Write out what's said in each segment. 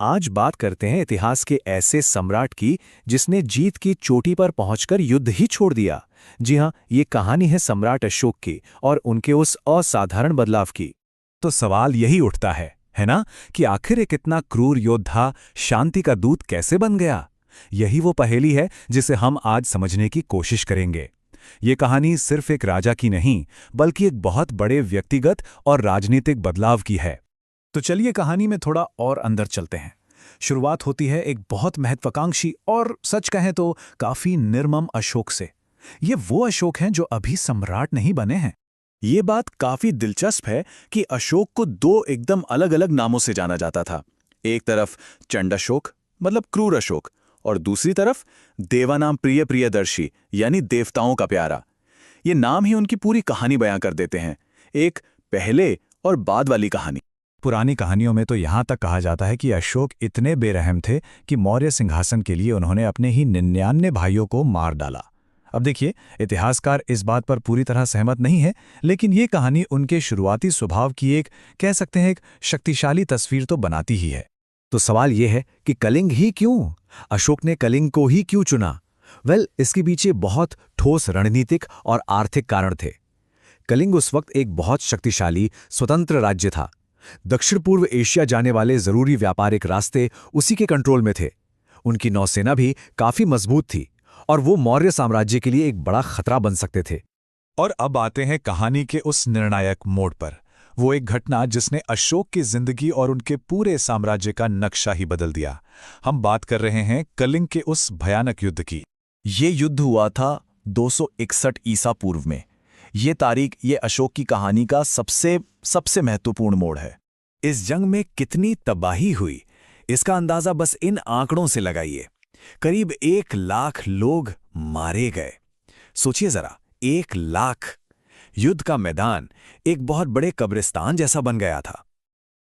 आज बात करते हैं इतिहास के ऐसे सम्राट की जिसने जीत की चोटी पर पहुंचकर युद्ध ही छोड़ दिया। जी हां, ये कहानी है सम्राट अशोक की और उनके उस असाधारण बदलाव की। तो सवाल यही उठता है ना, कि आखिर एक इतना क्रूर योद्धा शांति का दूत कैसे बन गया। यही वो पहेली है जिसे हम आज समझने की कोशिश करेंगे। ये कहानी सिर्फ एक राजा की नहीं, बल्कि एक बहुत बड़े व्यक्तिगत और राजनीतिक बदलाव की है। तो चलिए कहानी में थोड़ा और अंदर चलते हैं। शुरुआत होती है एक बहुत महत्वाकांक्षी और सच कहें तो काफी निर्मम अशोक से। ये वो अशोक हैं जो अभी सम्राट नहीं बने हैं। ये बात काफी दिलचस्प है कि अशोक को दो एकदम अलग अलग नामों से जाना जाता था। एक तरफ चंडाशोक मतलब क्रूर अशोक, और दूसरी तरफ देवानाम प्रिय प्रियदर्शी यानी देवताओं का प्यारा। ये नाम ही उनकी पूरी कहानी बयां कर देते हैं, एक पहले और बाद वाली कहानी। पुरानी कहानियों में तो यहाँ तक कहा जाता है कि अशोक इतने बेरहम थे कि मौर्य सिंहासन के लिए उन्होंने अपने ही 99 भाइयों को मार डाला। अब देखिए, इतिहासकार इस बात पर पूरी तरह सहमत नहीं है, लेकिन ये कहानी उनके शुरुआती स्वभाव की एक, कह सकते हैं, एक शक्तिशाली तस्वीर तो बनाती ही है। तो सवाल यह है कि कलिंग ही क्यों? अशोक ने कलिंग को ही क्यों चुना? इसके पीछे बहुत ठोस रणनीतिक और आर्थिक कारण थे। कलिंग उस वक्त एक बहुत शक्तिशाली स्वतंत्र राज्य था। दक्षिण पूर्व एशिया जाने वाले जरूरी व्यापारिक रास्ते उसी के कंट्रोल में थे। उनकी नौसेना भी काफी मजबूत थी और वो मौर्य साम्राज्य के लिए एक बड़ा खतरा बन सकते थे। और अब आते हैं कहानी के उस निर्णायक मोड़ पर, वो एक घटना जिसने अशोक की जिंदगी और उनके पूरे साम्राज्य का नक्शा ही बदल दिया। हम बात कर रहे हैं कलिंग के उस भयानक युद्ध की। ये युद्ध हुआ था 261 ईसा पूर्व में। ये तारीख ये अशोक की कहानी का सबसे महत्वपूर्ण मोड़ है। इस जंग में कितनी तबाही हुई, इसका अंदाजा बस इन आंकड़ों से लगाइए। करीब 1 लाख लोग मारे गए। सोचिए जरा, 1 लाख। युद्ध का मैदान एक बहुत बड़े कब्रिस्तान जैसा बन गया था।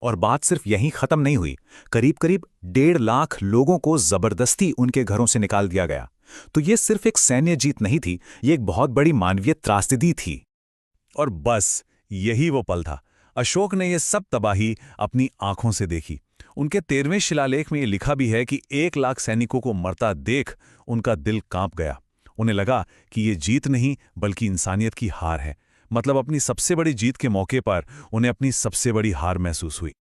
और बात सिर्फ यहीं खत्म नहीं हुई। करीब करीब 1.5 लाख लोगों को जबरदस्ती उनके घरों से निकाल दिया गया। तो ये सिर्फ एक सैन्य जीत नहीं थी, ये एक बहुत बड़ी मानवीय त्रासदी थी। और बस यही वो पल था। अशोक ने ये सब तबाही अपनी आंखों से देखी। उनके 13वें शिलालेख में ये लिखा भी है कि 1 लाख सैनिकों को मरता देख उनका दिल कांप गया। उन्हें लगा कि ये जीत नहीं बल्कि इंसानियत की हार है। मतलब अपनी सबसे बड़ी जीत के मौके पर उन्हें अपनी सबसे बड़ी हार महसूस हुई।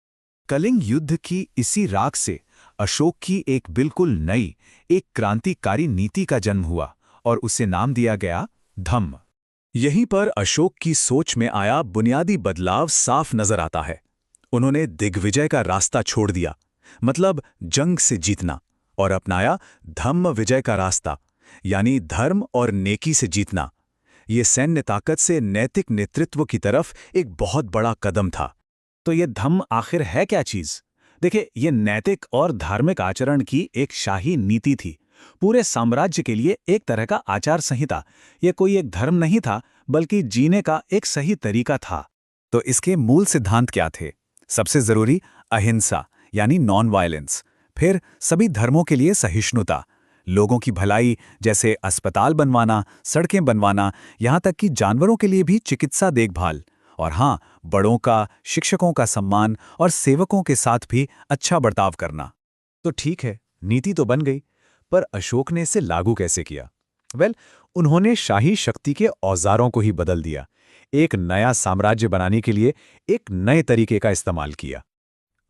कलिंग युद्ध की इसी राख से अशोक की एक बिल्कुल नई, एक क्रांतिकारी नीति का जन्म हुआ और उसे नाम दिया गया धम्म। यहीं पर अशोक की सोच में आया बुनियादी बदलाव साफ नजर आता है। उन्होंने दिग्विजय का रास्ता छोड़ दिया, मतलब जंग से जीतना, और अपनाया धम्म विजय का रास्ता, यानी धर्म और नेकी से जीतना। ये सैन्य ताकत से नैतिक नेतृत्व की तरफ एक बहुत बड़ा कदम था। तो ये धम्म आखिर है क्या चीज? देखिए, ये नैतिक और धार्मिक आचरण की एक शाही नीति थी, पूरे साम्राज्य के लिए एक तरह का आचार संहिता। यह कोई एक धर्म नहीं था, बल्कि जीने का एक सही तरीका था। तो इसके मूल सिद्धांत क्या थे? सबसे जरूरी, अहिंसा यानी नॉन वायलेंस। फिर सभी धर्मों के लिए सहिष्णुता, लोगों की भलाई, जैसे अस्पताल बनवाना, सड़कें बनवाना, यहाँ तक कि जानवरों के लिए भी चिकित्सा देखभाल। और हाँ, बड़ों का, शिक्षकों का सम्मान और सेवकों के साथ भी अच्छा बर्ताव करना। तो ठीक है, नीति तो बन गई, पर अशोक ने इसे लागू कैसे किया? उन्होंने शाही शक्ति के औजारों को ही बदल दिया। एक नया साम्राज्य बनाने के लिए एक नए तरीके का इस्तेमाल किया।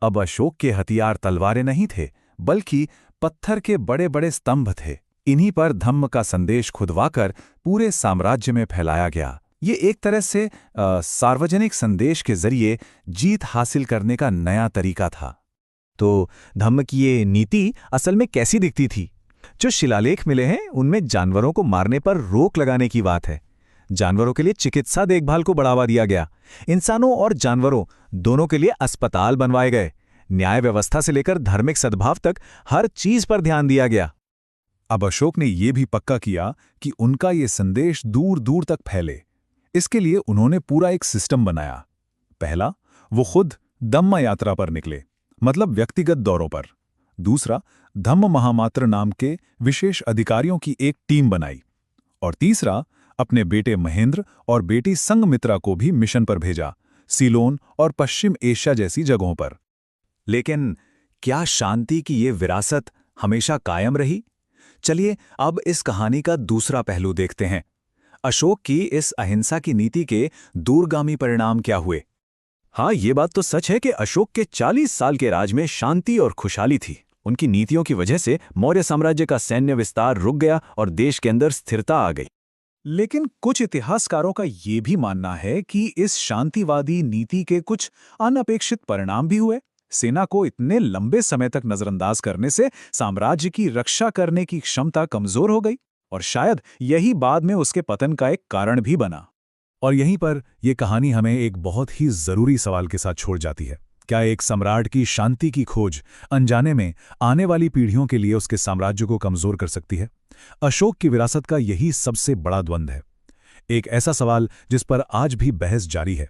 अब अशोक के हथियार तलवारें नहीं थे, बल्कि पत्थर के बड़े बड़े स्तंभ थे। इन्हीं पर धम्म का संदेश खुदवाकर पूरे साम्राज्य में फैलाया गया। ये एक तरह से सार्वजनिक संदेश के जरिए जीत हासिल करने का नया तरीका था। तो धम्म की ये नीति असल में कैसी दिखती थी? जो शिलालेख मिले हैं उनमें जानवरों को मारने पर रोक लगाने की बात है। जानवरों के लिए चिकित्सा देखभाल को बढ़ावा दिया गया। इंसानों और जानवरों दोनों के लिए अस्पताल बनवाए गए। न्याय व्यवस्था से लेकर धार्मिक सद्भाव तक हर चीज पर ध्यान दिया गया। अब अशोक ने यह भी पक्का किया कि उनका ये संदेश दूर दूर तक फैले। इसके लिए उन्होंने पूरा एक सिस्टम बनाया। पहला, वो खुद धम्म यात्रा पर निकले, मतलब व्यक्तिगत दौरों पर। दूसरा, धम्म महामात्र नाम के विशेष अधिकारियों की एक टीम बनाई। और तीसरा, अपने बेटे महेंद्र और बेटी संघमित्रा को भी मिशन पर भेजा, सीलोन और पश्चिम एशिया जैसी जगहों पर। लेकिन क्या शांति की ये विरासत हमेशा कायम रही? चलिए अब इस कहानी का दूसरा पहलू देखते हैं। अशोक की इस अहिंसा की नीति के दूरगामी परिणाम क्या हुए? हाँ, ये बात तो सच है कि अशोक के 40 साल के राज में शांति और खुशहाली थी। उनकी नीतियों की वजह से मौर्य साम्राज्य का सैन्य विस्तार रुक गया और देश के अंदर स्थिरता आ गई। लेकिन कुछ इतिहासकारों का ये भी मानना है कि इस शांतिवादी नीति के कुछ अनपेक्षित परिणाम भी हुए। सेना को इतने लंबे समय तक नजरअंदाज करने से साम्राज्य की रक्षा करने की क्षमता कमजोर हो गई और शायद यही बाद में उसके पतन का एक कारण भी बना। और यहीं पर यह कहानी हमें एक बहुत ही जरूरी सवाल के साथ छोड़ जाती है। क्या एक सम्राट की शांति की खोज अनजाने में आने वाली पीढ़ियों के लिए उसके साम्राज्य को कमजोर कर सकती है? अशोक की विरासत का यही सबसे बड़ा द्वंद्व है। एक ऐसा सवाल जिस पर आज भी बहस जारी है।